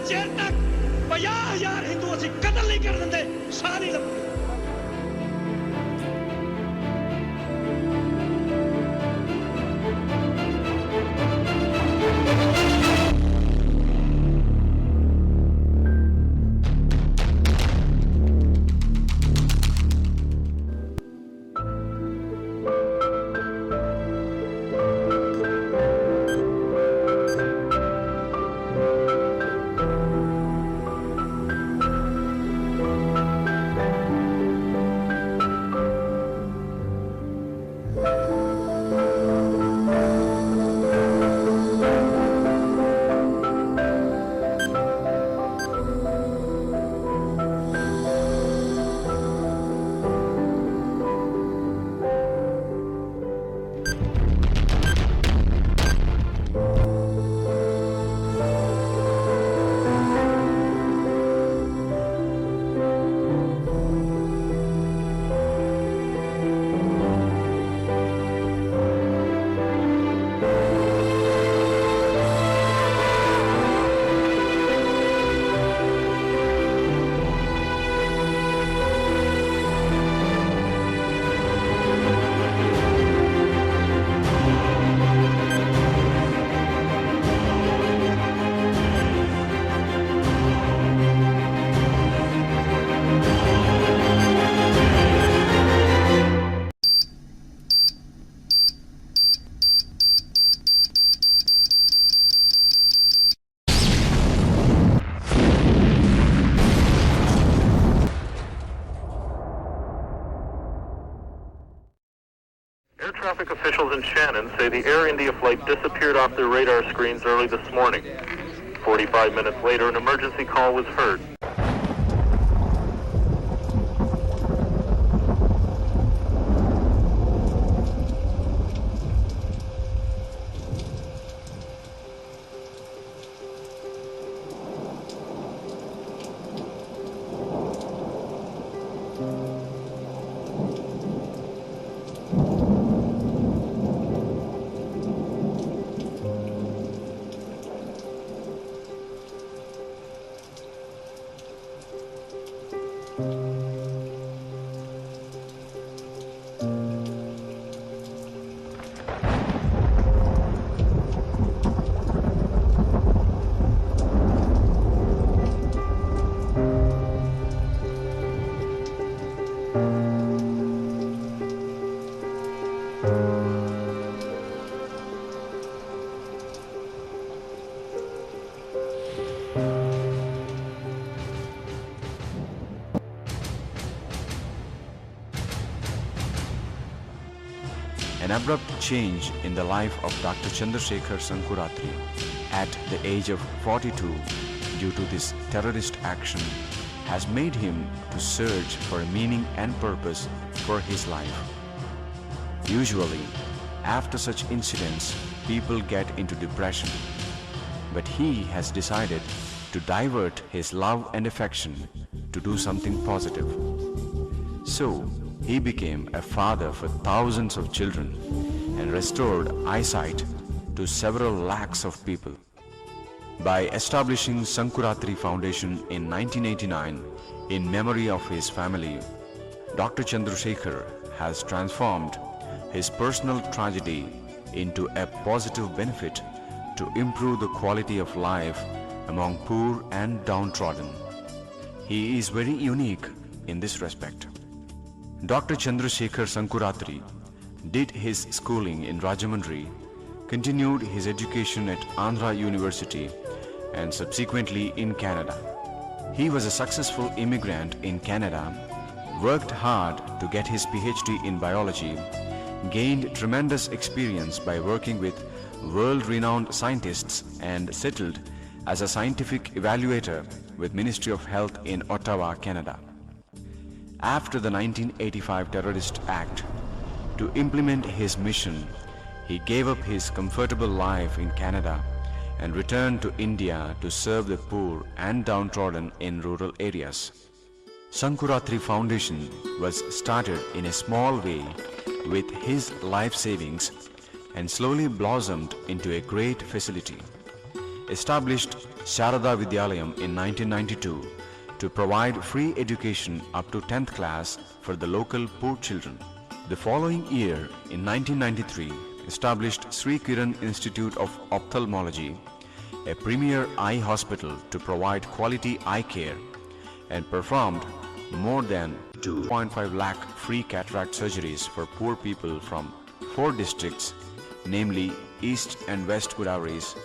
ਚਿਰ ਤੱਕ 50,000 ਹਿੰਦੂ ਅਸੀਂ ਕਤਲ ਨਹੀਂ ਕਰ ਦਿੰਦੇ, ਸਾਹ ਨਹੀਂ ਲਵਾਂਗੇ। Air traffic officials in Shannon say the Air India flight disappeared off their radar screens early this morning. 45 minutes later, an emergency call was heard. An abrupt change in the life of Dr. Chandrasekhar Sankuratri at the age of 42 due to this terrorist action has made him to search for a meaning and purpose for his life. Usually, after such incidents, people get into depression, but he has decided to divert his love and affection to do something positive. So, he became a father for thousands of children and restored eyesight to several lakhs of people. By establishing Sankuratri Foundation in 1989 in memory of his family, Dr. Chandrasekhar has transformed his personal tragedy into a positive benefit to improve the quality of life among poor and downtrodden. He is very unique in this respect. Dr. Chandrasekhar Sankuratri did his schooling in Rajahmundry, continued his education at Andhra University and subsequently in Canada. He was a successful immigrant in Canada, worked hard to get his PhD in biology, gained tremendous experience by working with world-renowned scientists and settled as a scientific evaluator with Ministry of Health in Ottawa, Canada. After the 1985 Terrorist Act, to implement his mission, he gave up his comfortable life in Canada and returned to India to serve the poor and downtrodden in rural areas. Sankuratri Foundation was started in a small way with his life savings and slowly blossomed into a great facility. Established Sharada Vidyalayam in 1992 to provide free education up to 10th class for the local poor children. The following year, in 1993, established Sri Kiran Institute of Ophthalmology, a premier eye hospital to provide quality eye care, and performed more than 2.5 lakh free cataract surgeries for poor people from 4 districts, namely East and West Godawari's,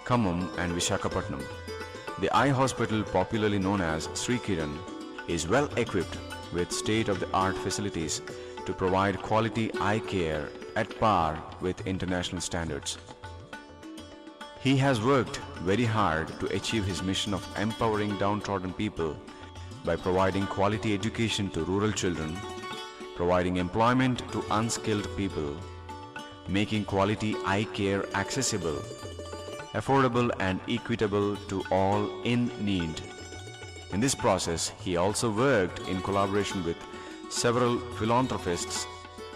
Khammam and Visakhapatnam. The eye hospital, popularly known as Sri Kiran, is well equipped with state-of-the-art facilities to provide quality eye care at par with international standards. He has worked very hard to achieve his mission of empowering downtrodden people by providing quality education to rural children, providing employment to unskilled people, making quality eye care accessible, affordable and equitable to all in need. In this process, he also worked in collaboration with several philanthropists,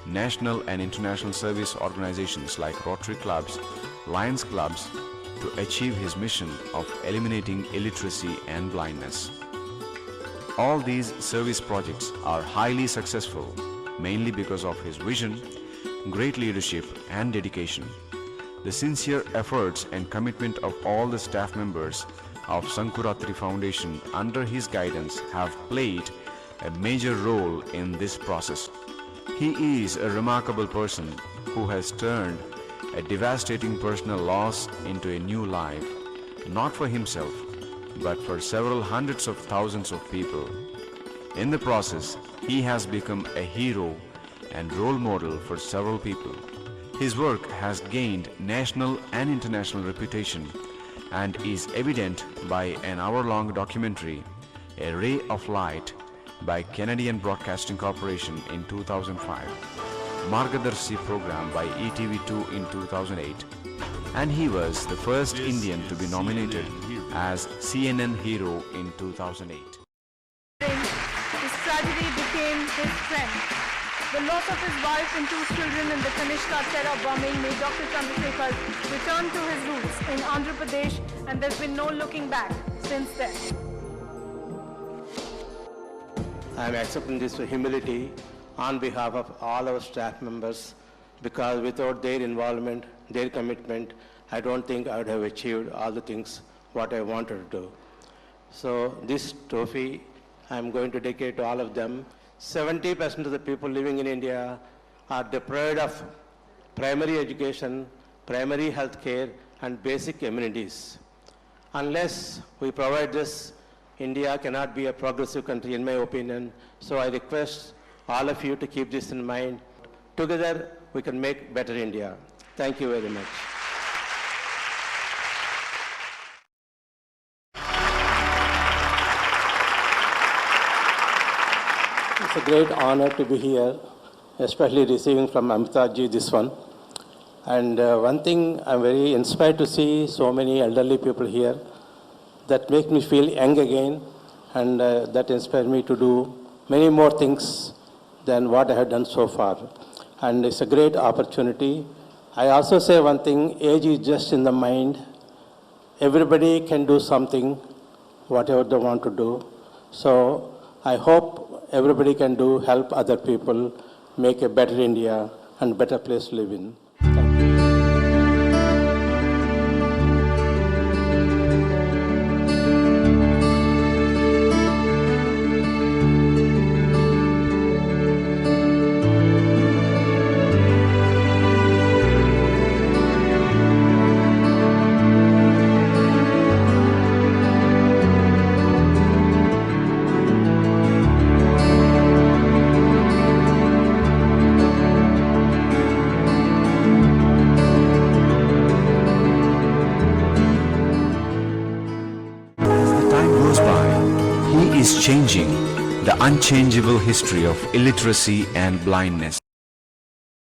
national and international service organizations like Rotary Clubs, Lions Clubs, to achieve his mission of eliminating illiteracy and blindness. All these service projects are highly successful, mainly because of his vision, great leadership and dedication. The sincere efforts and commitment of all the staff members of Sankuratri Foundation under his guidance have played a major role in this process. He is a remarkable person who has turned a devastating personal loss into a new life, not for himself, but for several hundreds of thousands of people. In the process, he has become a hero and role model for several people. His work has gained national and international reputation and is evident by an hour-long documentary, A Ray of Light, by Canadian Broadcasting Corporation in 2005, Margadarshi program by ETV2 in 2008, and he was the first Indian to be nominated as CNN Hero in 2008. His tragedy became his strength. The loss of his wife and 2 children in the Kanishka terror bombing made Dr. Chandrasekhar return to his roots in Andhra Pradesh, and there's been no looking back since then. I am accepting this with humility on behalf of all our staff members, because without their involvement, their commitment, I don't think I would have achieved all the things what I wanted to do. So this trophy I am going to dedicate to all of them. 70% of the people living in India are deprived of primary education, primary health care, and basic amenities. Unless we provide this, India cannot be a progressive country, in my opinion. So I request all of you to keep this in mind. Together, we can make better India. Thank you very much. It's a great honor to be here, especially receiving from Amitabh ji this one. And one thing, I'm very inspired to see so many elderly people here. That makes me feel young again, and that inspires me to do many more things than what I have done so far. And it's a great opportunity. I also say one thing, age is just in the mind. Everybody can do something, whatever they want to do. So I hope everybody can do, help other people, make a better India and better place to live in. Thank you. Changing the unchangeable history of illiteracy and blindness.